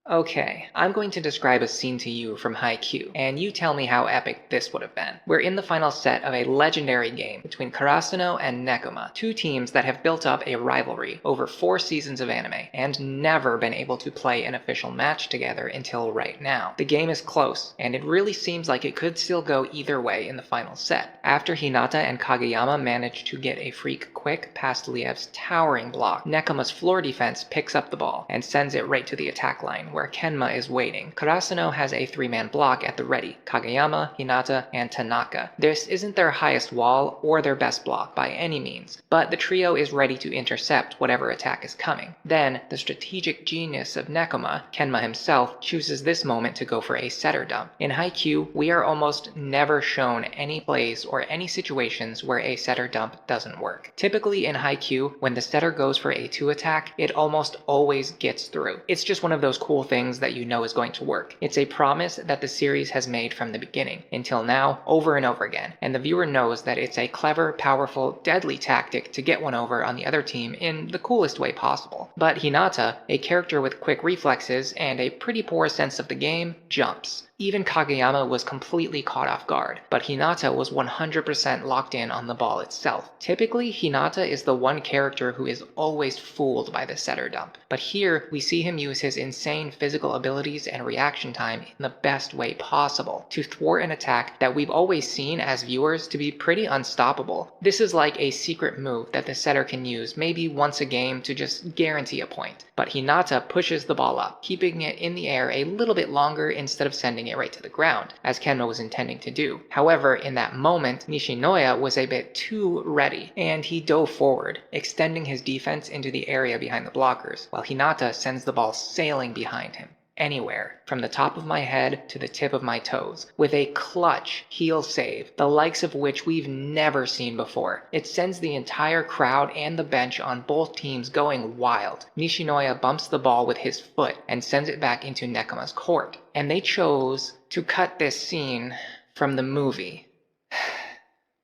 Okay, I'm going to describe a scene to you from Haikyuu, and you tell me how epic this would have been. We're in the final set of a legendary game between Karasuno and Nekoma, two teams that have built up a rivalry over 4 seasons of anime, and never been able to play an official match together until right now. The game is close, and it really seems like it could still go either way in the final set. After Hinata and Kageyama manage to get a freak quick past Liev's towering block, Nekoma's floor defense picks up the ball and sends it right to the attack line, where Kenma is waiting. Karasuno has a 3-man block at the ready: Kageyama, Hinata, and Tanaka. This isn't their highest wall or their best block by any means, but the trio is ready to intercept whatever attack is coming. Then, the strategic genius of Nekoma, Kenma himself, chooses this moment to go for a setter dump. In Haikyuu, we are almost never shown any plays or any situations where a setter dump doesn't work. Typically in Haikyuu, when the setter goes for a 2 attack, it almost always gets through. It's just one of those cool things that you know is going to work. It's a promise that the series has made from the beginning, until now, over and over again, and the viewer knows that it's a clever, powerful, deadly tactic to get one over on the other team in the coolest way possible. But Hinata, a character with quick reflexes and a pretty poor sense of the game, jumps. Even Kageyama was completely caught off guard, but Hinata was 100% locked in on the ball itself. Typically, Hinata is the one character who is always fooled by the setter dump, but here we see him use his insane physical abilities and reaction time in the best way possible to thwart an attack that we've always seen as viewers to be pretty unstoppable. This is like a secret move that the setter can use maybe once a game to just guarantee a point, but Hinata pushes the ball up, keeping it in the air a little bit longer instead of sending it right to the ground, as Kenma was intending to do. However, in that moment, Nishinoya was a bit too ready, and he dove forward, extending his defense into the area behind the blockers, while Hinata sends the ball sailing behind him. Anywhere, from the top of my head to the tip of my toes, with a clutch heel save, the likes of which we've never seen before. It sends the entire crowd and the bench on both teams going wild. Nishinoya bumps the ball with his foot and sends it back into Nekoma's court. And they chose to cut this scene from the movie.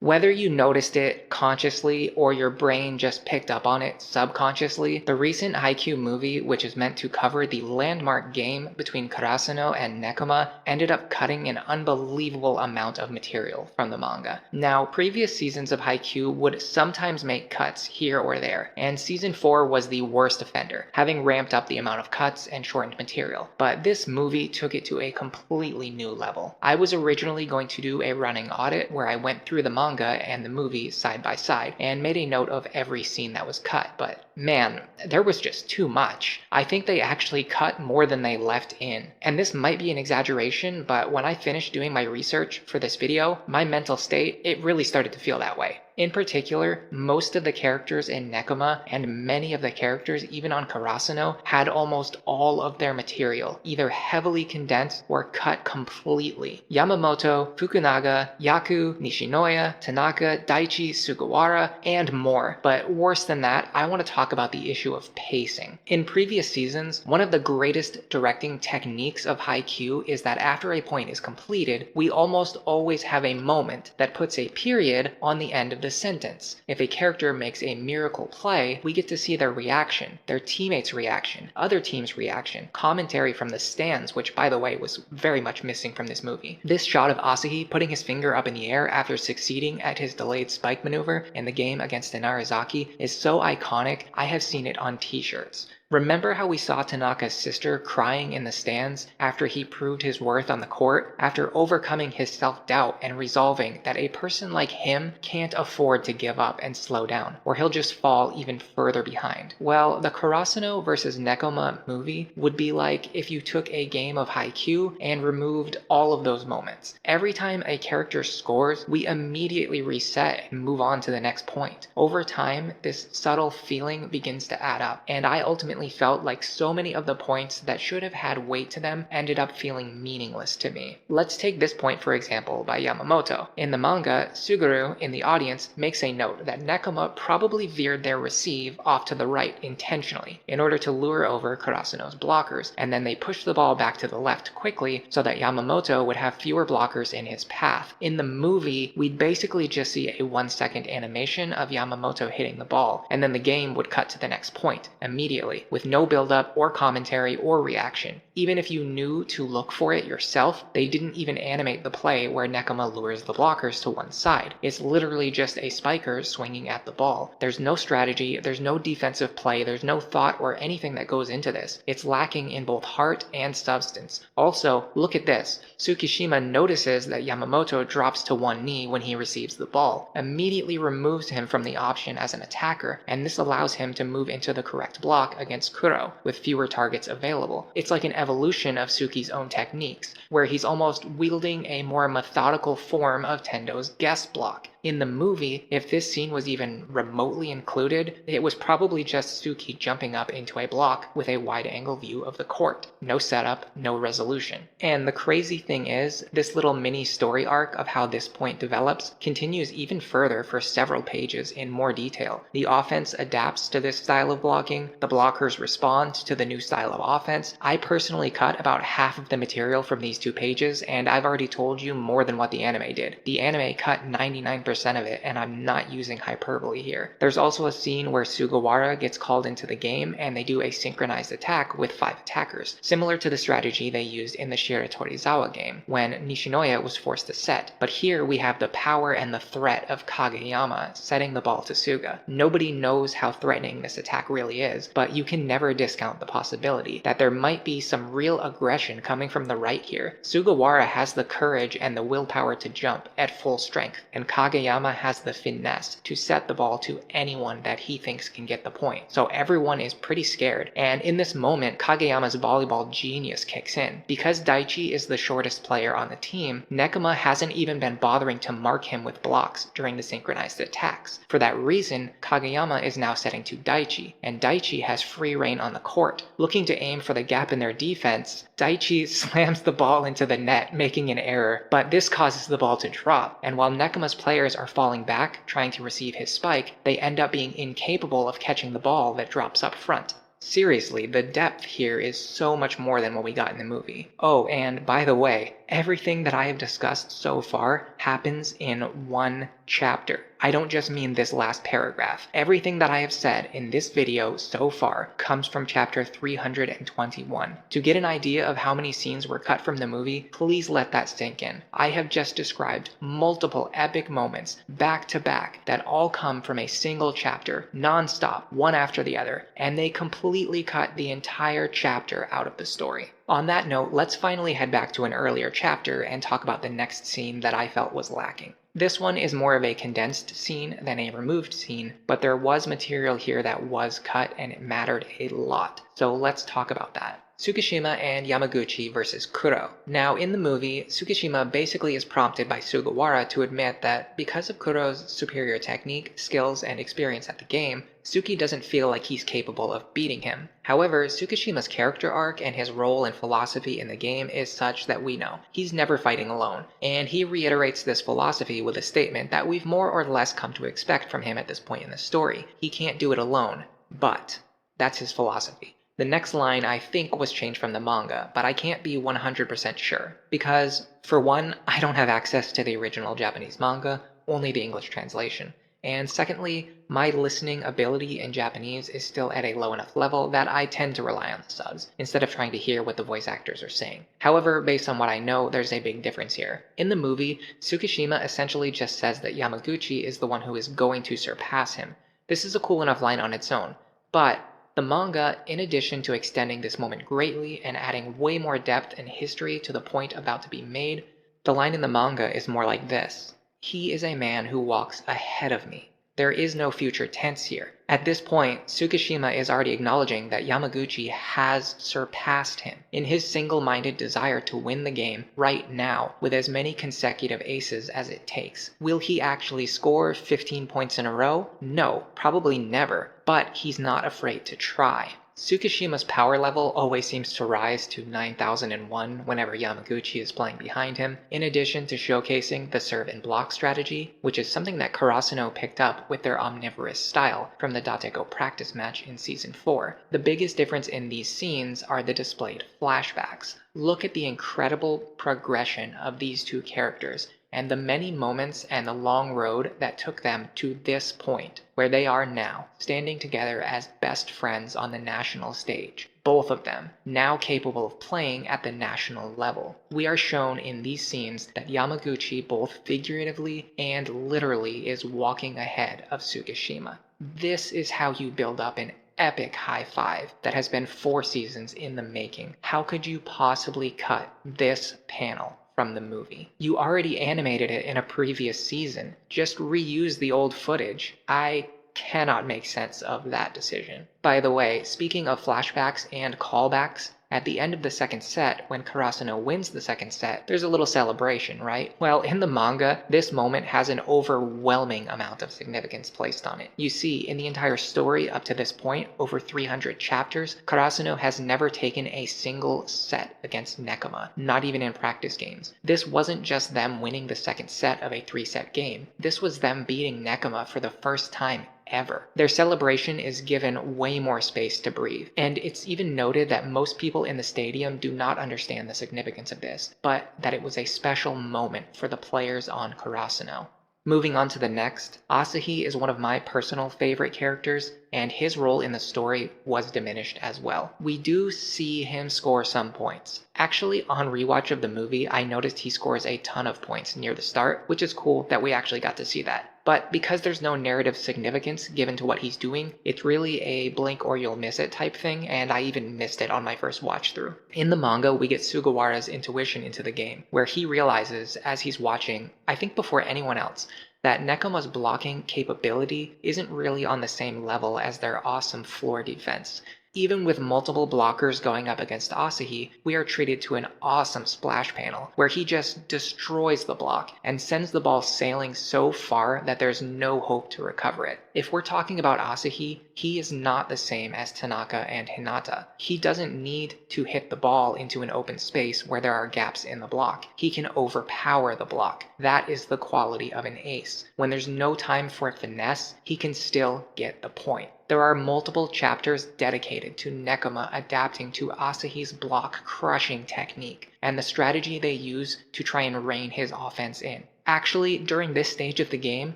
Whether you noticed it consciously or your brain just picked up on it subconsciously, the recent Haikyuu movie, which is meant to cover the landmark game between Karasuno and Nekoma, ended up cutting an unbelievable amount of material from the manga. Now, previous seasons of Haikyuu would sometimes make cuts here or there, and season 4 was the worst offender, having ramped up the amount of cuts and shortened material. But this movie took it to a completely new level. I was originally going to do a running audit where I went through the manga and the movie side by side and made a note of every scene that was cut, but man, there was just too much. I think they actually cut more than they left in. And this might be an exaggeration, but when I finished doing my research for this video, my mental state, it really started to feel that way. In particular, most of the characters in Nekoma and many of the characters even on Karasuno had almost all of their material either heavily condensed or cut completely. Yamamoto, Fukunaga, Yaku, Nishinoya, Tanaka, Daichi, Sugawara, and more. But worse than that, I want to talk about the issue of pacing. In previous seasons, one of the greatest directing techniques of Haikyuu is that after a point is completed, we almost always have a moment that puts a period on the end of the sentence. If a character makes a miracle play, we get to see their reaction, their teammates' reaction, other teams' reaction, commentary from the stands, which by the way was very much missing from this movie. This shot of Asahi putting his finger up in the air after succeeding at his delayed spike maneuver in the game against Inarizaki is so iconic, I have seen it on t-shirts. Remember how we saw Tanaka's sister crying in the stands after he proved his worth on the court, after overcoming his self-doubt and resolving that a person like him can't afford to give up and slow down, or he'll just fall even further behind? Well, the Karasuno vs. Nekoma movie would be like if you took a game of Haikyuu and removed all of those moments. Every time a character scores, we immediately reset and move on to the next point. Over time, this subtle feeling begins to add up, and I ultimately felt like so many of the points that should have had weight to them ended up feeling meaningless to me. Let's take this point for example by Yamamoto. In the manga, Suguru, in the audience, makes a note that Nekoma probably veered their receive off to the right intentionally in order to lure over Karasuno's blockers, and then they push the ball back to the left quickly so that Yamamoto would have fewer blockers in his path. In the movie, we'd basically just see a 1-second animation of Yamamoto hitting the ball, and then the game would cut to the next point immediately, with no build-up or commentary or reaction. Even if you knew to look for it yourself, they didn't even animate the play where Nekoma lures the blockers to one side. It's literally just a spiker swinging at the ball. There's no strategy, there's no defensive play, there's no thought or anything that goes into this. It's lacking in both heart and substance. Also, look at this. Tsukishima notices that Yamamoto drops to one knee when he receives the ball, immediately removes him from the option as an attacker, and this allows him to move into the correct block against Kuroo, with fewer targets available. It's like an evolution of Suki's own techniques, where he's almost wielding a more methodical form of Tendo's guest block. In the movie, if this scene was even remotely included, it was probably just Suki jumping up into a block with a wide-angle view of the court. No setup, no resolution. And the crazy thing is, this little mini story arc of how this point develops continues even further for several pages in more detail. The offense adapts to this style of blocking, the blockers respond to the new style of offense. I personally cut about half of the material from these 2 pages, and I've already told you more than what the anime did. The anime cut 99% of it, and I'm not using hyperbole here. There's also a scene where Sugawara gets called into the game and they do a synchronized attack with 5 attackers, similar to the strategy they used in the Shiratorizawa game when Nishinoya was forced to set. But here we have the power and the threat of Kageyama setting the ball to Suga. Nobody knows how threatening this attack really is, but you can never discount the possibility that there might be some real aggression coming from the right here. Sugawara has the courage and the willpower to jump at full strength, and Kageyama has the finesse to set the ball to anyone that he thinks can get the point. So everyone is pretty scared, and in this moment, Kageyama's volleyball genius kicks in. Because Daichi is the shortest player on the team, Nekoma hasn't even been bothering to mark him with blocks during the synchronized attacks. For that reason, Kageyama is now setting to Daichi, and Daichi has free reign on the court. Looking to aim for the gap in their defense, Daichi slams the ball into the net, making an error, but this causes the ball to drop, and while Nekoma's players are falling back, trying to receive his spike, they end up being incapable of catching the ball that drops up front. Seriously, the depth here is so much more than what we got in the movie. Oh, and by the way, everything that I have discussed so far happens in one chapter. I don't just mean this last paragraph. Everything that I have said in this video so far comes from chapter 321. To get an idea of how many scenes were cut from the movie, please let that sink in. I have just described multiple epic moments back to back that all come from a single chapter, non-stop, one after the other, and they completely cut the entire chapter out of the story. On that note, let's finally head back to an earlier chapter and talk about the next scene that I felt was lacking. This one is more of a condensed scene than a removed scene, but there was material here that was cut and it mattered a lot. So let's talk about that. Tsukishima and Yamaguchi versus Kuroo. Now, in the movie, Tsukishima basically is prompted by Sugawara to admit that because of Kuroo's superior technique, skills, and experience at the game, Suki doesn't feel like he's capable of beating him. However, Tsukishima's character arc and his role and philosophy in the game is such that we know he's never fighting alone, and he reiterates this philosophy with a statement that we've more or less come to expect from him at this point in the story. He can't do it alone, but that's his philosophy. The next line I think was changed from the manga, but I can't be 100% sure, because, for one, I don't have access to the original Japanese manga, only the English translation. And secondly, my listening ability in Japanese is still at a low enough level that I tend to rely on the subs, instead of trying to hear what the voice actors are saying. However, based on what I know, there's a big difference here. In the movie, Tsukishima essentially just says that Yamaguchi is the one who is going to surpass him. This is a cool enough line on its own, but the manga, in addition to extending this moment greatly and adding way more depth and history to the point about to be made, the line in the manga is more like this. He is a man who walks ahead of me. There is no future tense here. At this point, Tsukishima is already acknowledging that Yamaguchi has surpassed him in his single-minded desire to win the game right now with as many consecutive aces as it takes. Will he actually score 15 points in a row? No, probably never, but he's not afraid to try. Tsukishima's power level always seems to rise to 9001 whenever Yamaguchi is playing behind him, in addition to showcasing the serve and block strategy, which is something that Karasuno picked up with their omnivorous style from the Datego practice match in Season 4. The biggest difference in these scenes are the displayed flashbacks. Look at the incredible progression of these two characters, and the many moments and the long road that took them to this point, where they are now, standing together as best friends on the national stage. both of them, now capable of playing at the national level. We are shown in these scenes that Yamaguchi both figuratively and literally is walking ahead of Tsukishima. This is how you build up an epic high five that has been 4 seasons in the making. How could you possibly cut this panel from the movie? You already animated it in a previous season. Just reuse the old footage. I cannot make sense of that decision. By the way, speaking of flashbacks and callbacks, at the end of the second set, when Karasuno wins the second set, there's a little celebration, right? Well, in the manga, this moment has an overwhelming amount of significance placed on it. You see, in the entire story up to this point, over 300 chapters, Karasuno has never taken a single set against Nekoma, not even in practice games. This wasn't just them winning the second set of a 3-set game. This was them beating Nekoma for the first time ever. Their celebration is given way more space to breathe, and it's even noted that most people in the stadium do not understand the significance of this, but that it was a special moment for the players on Karasuno. Moving on to the next, Asahi is one of my personal favorite characters, and his role in the story was diminished as well. We do see him score some points. Actually, on rewatch of the movie, I noticed he scores a ton of points near the start, which is cool that we actually got to see that. But because there's no narrative significance given to what he's doing, it's really a blink or you'll miss it type thing, and I even missed it on my first watch through. In the manga, we get Sugawara's intuition into the game, where he realizes as he's watching, I think before anyone else, that Nekoma's blocking capability isn't really on the same level as their awesome floor defense. Even with multiple blockers going up against Asahi, we are treated to an awesome splash panel where he just destroys the block and sends the ball sailing so far that there's no hope to recover it. If we're talking about Asahi, he is not the same as Tanaka and Hinata. He doesn't need to hit the ball into an open space where there are gaps in the block. He can overpower the block. That is the quality of an ace. When there's no time for finesse, he can still get the point. There are multiple chapters dedicated to Nekoma adapting to Asahi's block-crushing technique and the strategy they use to try and rein his offense in. Actually, during this stage of the game,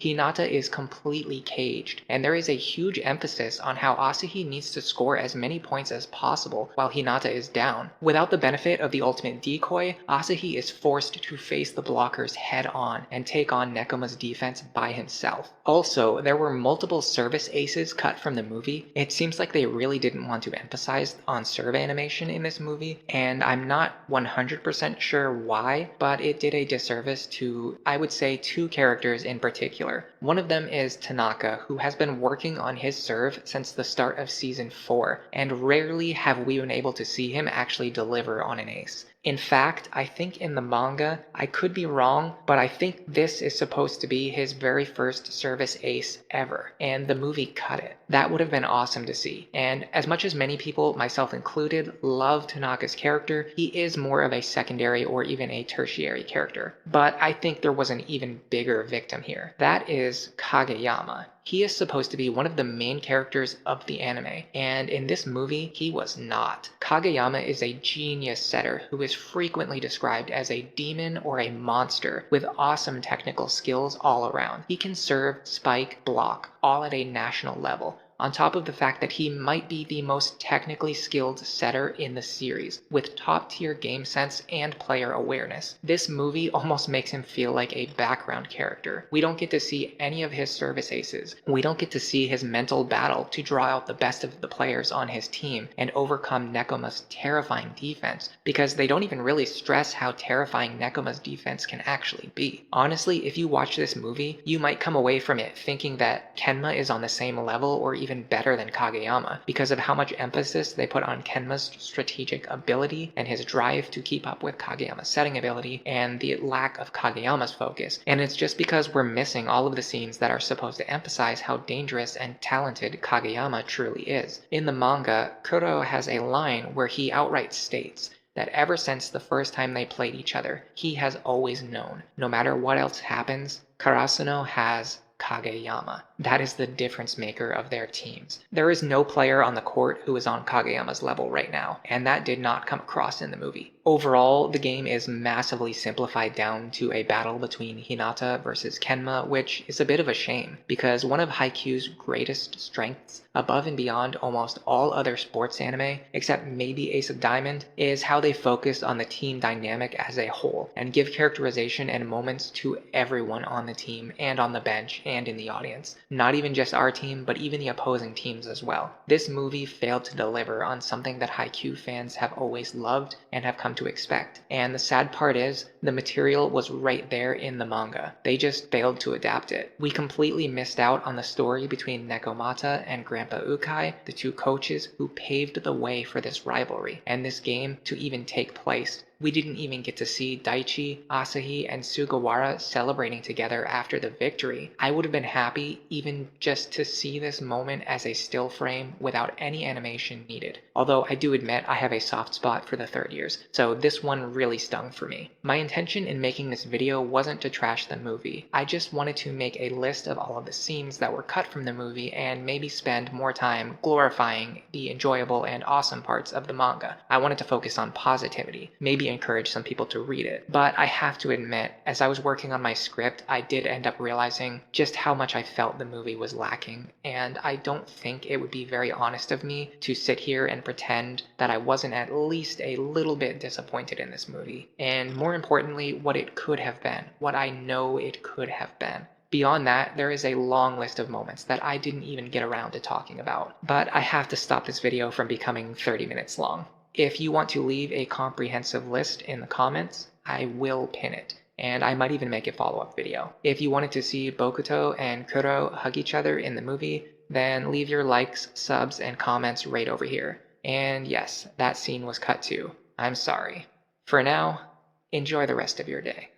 Hinata is completely caged, and there is a huge emphasis on how Asahi needs to score as many points as possible while Hinata is down. Without the benefit of the ultimate decoy, Asahi is forced to face the blockers head on and take on Nekoma's defense by himself. Also, there were multiple service aces cut from the movie. It seems like they really didn't want to emphasize on serve animation in this movie, and I'm not 100% sure why, but it did a disservice to, I would say, 2 characters in particular. One of them is Tanaka, who has been working on his serve since the start of season 4, and rarely have we been able to see him actually deliver on an ace. In fact, I think in the manga, I could be wrong, but I think this is supposed to be his very first service ace ever, and the movie cut it. That would have been awesome to see, and as much as many people, myself included, love Tanaka's character, he is more of a secondary or even a tertiary character. But I think there was an even bigger victim here. That is Kageyama. He is supposed to be one of the main characters of the anime, and in this movie, he was not. Kageyama is a genius setter who is frequently described as a demon or a monster with awesome technical skills all around. He can serve, spike, block, all at a national level, on top of the fact that he might be the most technically skilled setter in the series, with top-tier game sense and player awareness. This movie almost makes him feel like a background character. We don't get to see any of his service aces. We don't get to see his mental battle to draw out the best of the players on his team and overcome Nekoma's terrifying defense, because they don't even really stress how terrifying Nekoma's defense can actually be. Honestly, if you watch this movie, you might come away from it thinking that Kenma is on the same level or even better than Kageyama because of how much emphasis they put on Kenma's strategic ability and his drive to keep up with Kageyama's setting ability and the lack of Kageyama's focus. And it's just because we're missing all of the scenes that are supposed to emphasize how dangerous and talented Kageyama truly is. In the manga, Kuroo has a line where he outright states that ever since the first time they played each other, he has always known, no matter what else happens, Karasuno has Kageyama. That is the difference maker of their teams. There is no player on the court who is on Kageyama's level right now, and that did not come across in the movie. Overall, the game is massively simplified down to a battle between Hinata versus Kenma, which is a bit of a shame, because one of Haikyuu's greatest strengths above and beyond almost all other sports anime, except maybe Ace of Diamond, is how they focus on the team dynamic as a whole, and give characterization and moments to everyone on the team and on the bench and in the audience. Not even just our team, but even the opposing teams as well. This movie failed to deliver on something that Haikyuu fans have always loved and have come to expect. And the sad part is, the material was right there in the manga. They just failed to adapt it. We completely missed out on the story between Nekomata and Grandpa Ukai, the two coaches who paved the way for this rivalry, and this game to even take place. We didn't even get to see Daichi, Asahi, and Sugawara celebrating together after the victory. I would have been happy even just to see this moment as a still frame without any animation needed. Although I do admit I have a soft spot for the third years, so this one really stung for me. My intention in making this video wasn't to trash the movie. I just wanted to make a list of all of the scenes that were cut from the movie and maybe spend more time glorifying the enjoyable and awesome parts of the manga. I wanted to focus on positivity, maybe encourage some people to read it. But I have to admit, as I was working on my script, I did end up realizing just how much I felt the movie was lacking, and I don't think it would be very honest of me to sit here and pretend that I wasn't at least a little bit disappointed in this movie, and more importantly, what it could have been, what I know it could have been. Beyond that, there is a long list of moments that I didn't even get around to talking about, but I have to stop this video from becoming 30 minutes long. If you want to leave a comprehensive list in the comments, I will pin it, and I might even make a follow-up video. If you wanted to see Bokuto and Kuroo hug each other in the movie, then leave your likes, subs, and comments right over here. And yes, that scene was cut too. I'm sorry. For now, enjoy the rest of your day.